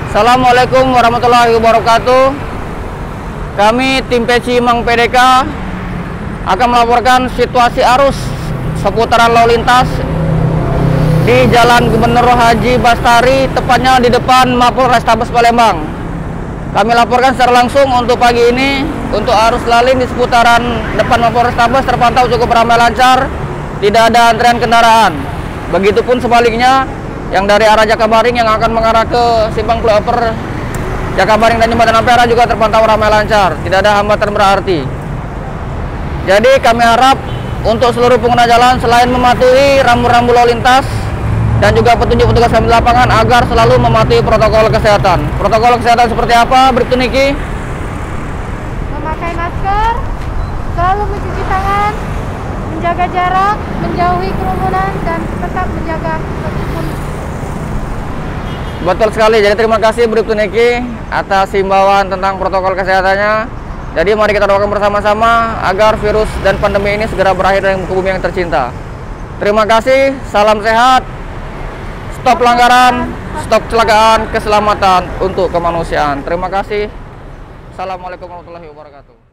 Assalamualaikum warahmatullahi wabarakatuh. Kami tim Peci Mang PDK akan melaporkan situasi arus seputaran lalu lintas di Jalan Gubernur Haji Bastari, tepatnya di depan Mapolrestabes Palembang. Kami laporkan secara langsung untuk pagi ini, untuk arus lalu lintas di seputaran depan Mapolrestabes terpantau cukup ramai lancar, tidak ada antrian kendaraan. Begitupun sebaliknya, yang dari arah Jakabaring yang akan mengarah ke Simpang Flyover Jakabaring dan Jembatan Ampera juga terpantau ramai lancar, tidak ada hambatan berarti. Jadi kami harap untuk seluruh pengguna jalan selain mematuhi rambu-rambu lalu lintas dan juga petunjuk petugas kami di lapangan agar selalu mematuhi protokol kesehatan. Protokol kesehatan seperti apa? Berikut Niki. Memakai masker, selalu mencuci tangan, menjaga jarak, menjauhi kerumunan, dan tetap menjaga ketertiban. Betul sekali, jadi terima kasih Bribtu Niki atas himbauan tentang protokol kesehatannya. Jadi mari kita doakan bersama-sama agar virus dan pandemi ini segera berakhir dari muka bumi yang tercinta. Terima kasih, salam sehat, stop pelanggaran, stop kecelakaan, keselamatan untuk kemanusiaan. Terima kasih. Assalamualaikum warahmatullahi wabarakatuh.